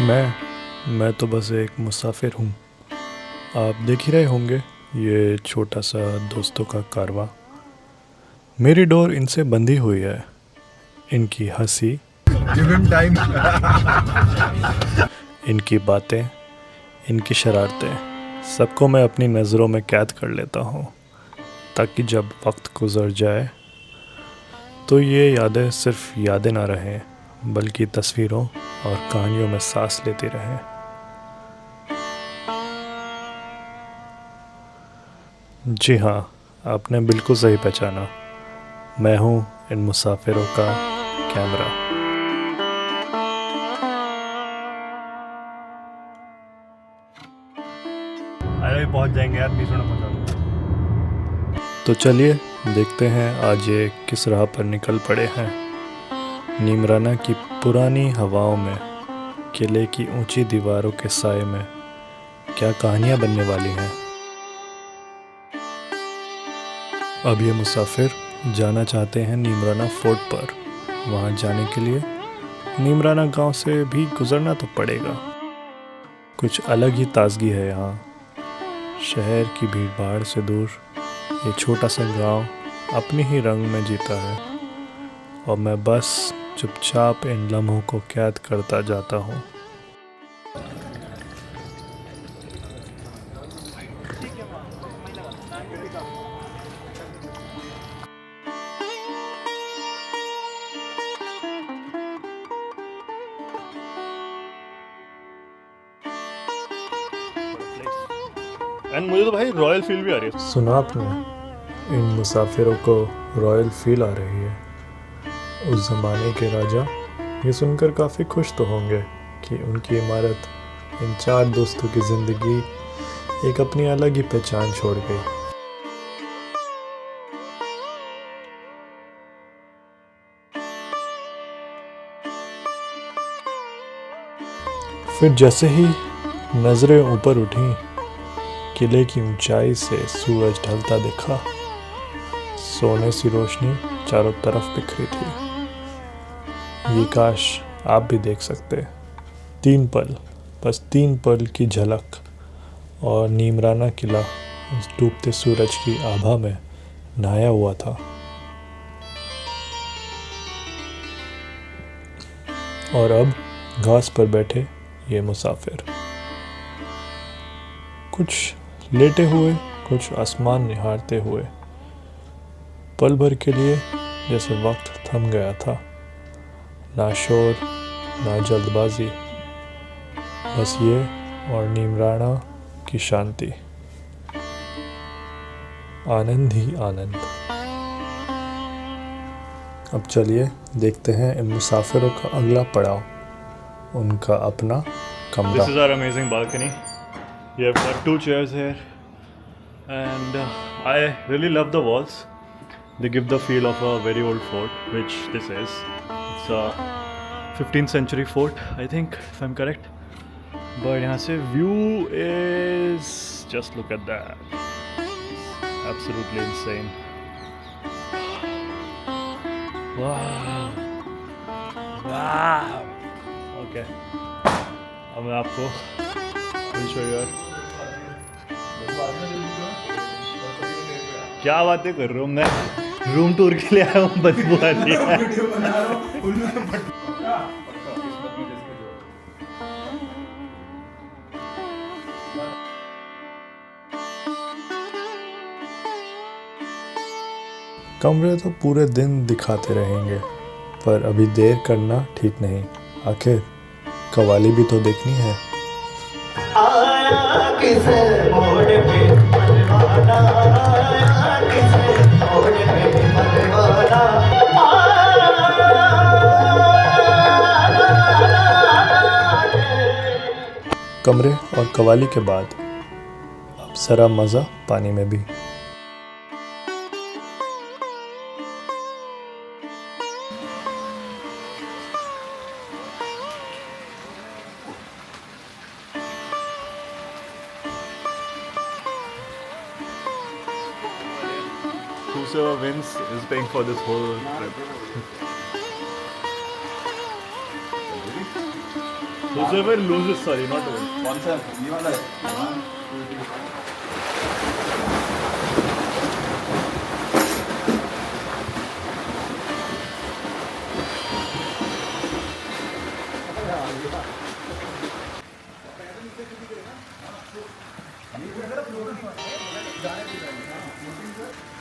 मैं तो बस एक मुसाफिर हूँ। आप देख ही रहे होंगे ये छोटा सा दोस्तों का कारवां। मेरी डोर इनसे बंधी हुई है। इनकी हंसी, Give him time. इनकी बातें, इनकी शरारतें, सबको मैं अपनी नज़रों में कैद कर लेता हूँ, ताकि जब वक्त गुज़र जाए तो ये यादें सिर्फ यादें ना रहें, बल्कि तस्वीरों और कहानियों में सांस लेती रहें। जी हाँ, आपने बिल्कुल सही पहचाना। मैं हूँ इन मुसाफिरों का कैमरा। अरे पहुंच जाएंगे यार, 20 मिनट पहुंचा दूंगा। तो चलिए देखते हैं आज ये किस राह पर निकल पड़े हैं। नीमराना की पुरानी हवाओं में, किले की ऊंची दीवारों के साए में क्या कहानियां बनने वाली हैं। अब ये मुसाफिर जाना चाहते हैं नीमराना फोर्ट पर। वहां जाने के लिए नीमराना गांव से भी गुजरना तो पड़ेगा। कुछ अलग ही ताजगी है यहाँ। शहर की भीड़ भाड़ से दूर ये छोटा सा गांव अपने ही रंग में जीता है, और मैं बस चुपचाप इन लम्हों को कैद करता जाता हूँ। एंड मुझे तो भाई रॉयल फील भी आ रही है। सुना आपने, इन मुसाफिरों को रॉयल फील आ रही है। उस ज़माने के राजा ये सुनकर काफ़ी खुश तो होंगे कि उनकी इमारत इन चार दोस्तों की ज़िंदगी एक अपनी अलग ही पहचान छोड़ गई। फिर जैसे ही नज़रें ऊपर उठी, किले की ऊंचाई से सूरज ढलता दिखा। सोने सी रोशनी चारों तरफ बिखरी थी। ये काश आप भी देख सकते। 3 पल, बस 3 पल की झलक, और नीमराना किला उस डूबते सूरज की आभा में नहाया हुआ था। और अब घास पर बैठे ये मुसाफिर, कुछ लेटे हुए, कुछ आसमान निहारते हुए। पल भर के लिए जैसे वक्त थम गया था। ना शोर, ना जल्दबाजी, बस ये और नीमराना की शांति। आनंद ही आनंद। अब चलिए देखते हैं इन मुसाफिरों का अगला पड़ाव, उनका अपना कमरा। This is our amazing balcony. You have got 2 chairs here, and I really love the walls. They give the feel of a very old fort, which this is. It's a 15th century fort, I think, if I'm correct. But यहाँ से view is just look at that. Absolutely insane. Wow. Wow. Okay. अब मैं आपको will show you यार। क्या बातें कर रहे हो? मैं रूम टूर के लिए आया हूँ, बदबू आ रही है। कमरे तो पूरे दिन दिखाते रहेंगे, पर अभी देर करना ठीक नहीं। आखिर कवाली भी तो देखनी है। आया किस मोड़ पे परवाना, आया किस मोड़ पे परवाना, कमरे और कवाली के बाद अब जरा मज़ा पानी में भी। Whosoever wins is paying for this whole trip. Whosoever loses, sorry, not old. कौन सा ये वाला है?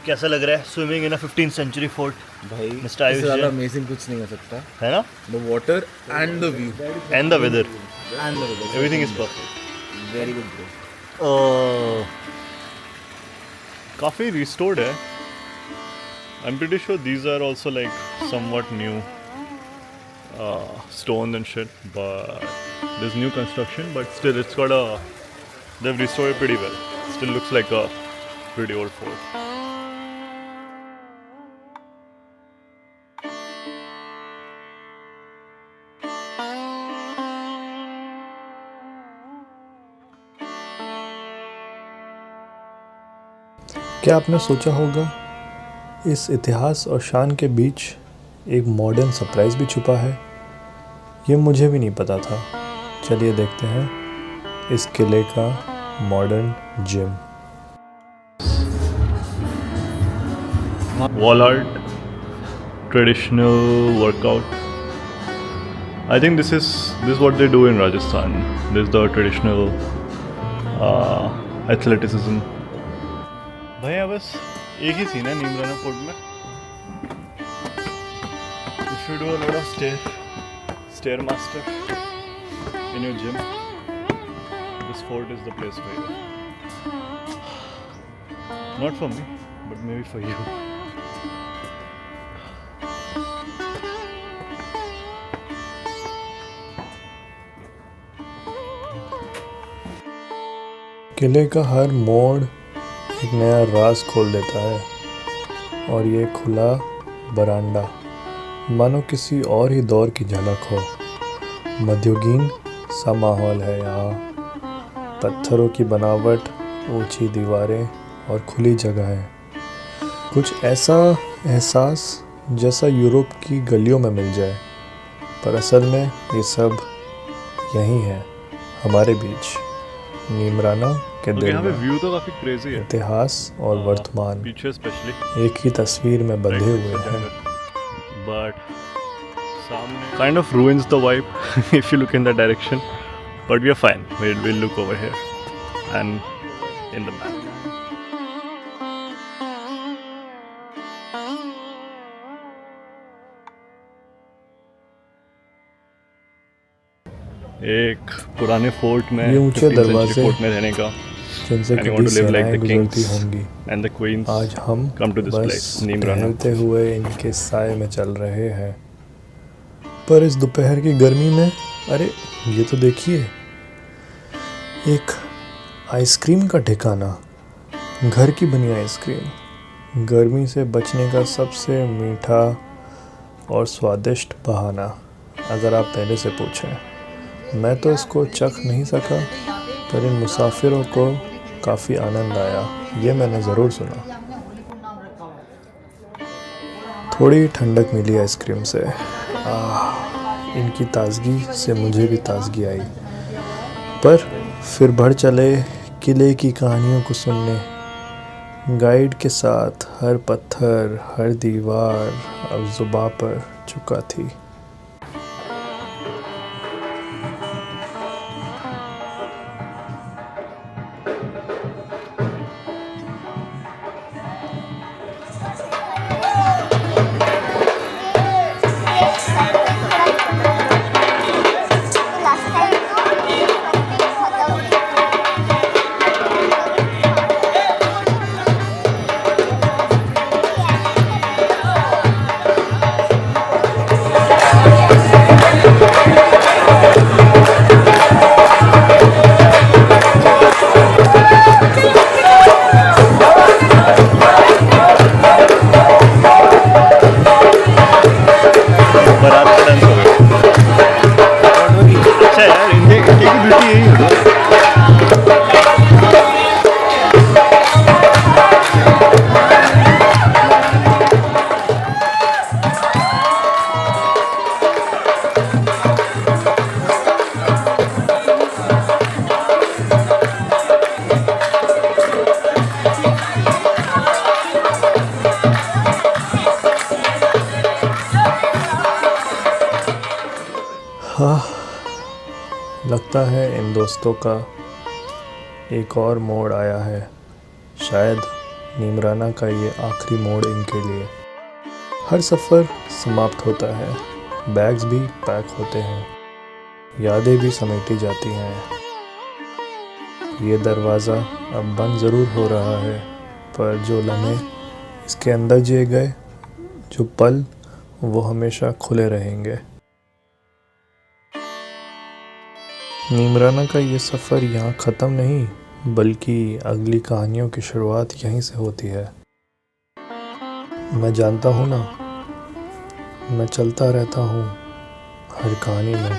कैसा लग रहा है swimming in a 15th century fort भाई Mr. इससे Ayush ज़्यादा Jain. अमेजिंग कुछ नहीं हो सकता. है ना The water and the view and the weather and the weather. Everything is perfect Very good bro. काफ़ी रिस्टोर्ड है I am pretty sure these are also like somewhat new stone and shit but there's new construction but still it's got a they've restored it pretty well still looks like a pretty old fort क्या आपने सोचा होगा इस इतिहास और शान के बीच एक मॉडर्न सरप्राइज भी छुपा है? ये मुझे भी नहीं पता था. चलिए देखते हैं इस किले का modern gym. wall art traditional workout I think this is what they do in Rajasthan this is the traditional athleticism भैया बस एक ही सीन है नीमराना फोर्ट में if you do a lot of stairmaster in your gym this fort is the place for you not for me but maybe for you किले का हर मोड़ एक नया राज खोल देता है और ये खुला बरांडा मानो किसी और ही दौर की झलक हो. मध्ययुगीन सा माहौल है यहाँ. पत्थरों की बनावट, ऊंची दीवारें और खुली जगह है. कुछ ऐसा एहसास जैसा यूरोप की गलियों में मिल जाए. पर असल में ये सब यहीं है हमारे बीच नीमराना के दिल यहाँ पे में. व्यू तो काफी क्रेजी है इतिहास और वर्तमान पीछे स्पेशली एक ही तस्वीर में बंधे हुए हैं. बट सामने kind of ruins the vibe if you look in that direction but we are fine we'll look over here and in the map एक पुराने फोर्ट में ये ऊंचे 15th century दरवाजे फोर्ट में रहने का जिनसे and you कभी want to live like सेनाएं the गुजरती kings होंगी. and the queens आज हम come to this बस place नीमराना टहलते हुए इनके साए में चल रहे हैं. पर इस दोपहर की गर्मी में अरे ये तो देखिए एक आइसक्रीम का ठिकाना. घर की बनी आइसक्रीम गर्मी से बचने का सबसे मीठा और स्वादिष्ट बहाना. अगर आप पहले से पूछें मैं तो इसको चख नहीं सका पर इन मुसाफिरों को काफ़ी आनंद आया ये मैंने ज़रूर सुना. थोड़ी ठंडक मिली आइसक्रीम से. इनकी ताज़गी से मुझे भी ताज़गी आई. पर फिर बढ़ चले किले की कहानियों को सुनने. गाइड के साथ हर पत्थर हर दीवार अब जुबां पर चुका थी. हाँ, लगता है इन दोस्तों का एक और मोड़ आया है। शायद नीमराना का ये आखिरी मोड़ इनके लिए। हर सफ़र समाप्त होता है, बैग्स भी पैक होते हैं, यादें भी समेटी जाती हैं। ये दरवाज़ा अब बंद ज़रूर हो रहा है, पर जो लम्हे इसके अंदर जिए गए, जो पल, वो हमेशा खुले रहेंगे। नीमराना का ये सफ़र यहाँ ख़त्म नहीं, बल्कि अगली कहानियों की शुरुआत यहीं से होती है। मैं जानता हूँ ना, मैं चलता रहता हूँ हर कहानी में,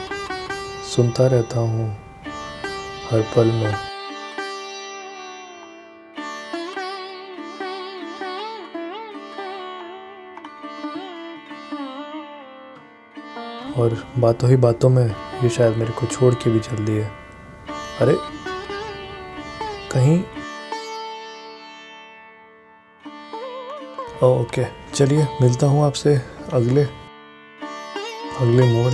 सुनता रहता हूँ हर पल में। और बातों ही बातों में ये शायद मेरे को छोड़ के भी चल दी है। अरे कहीं ओके, चलिए मिलता हूँ आपसे अगले मोड़।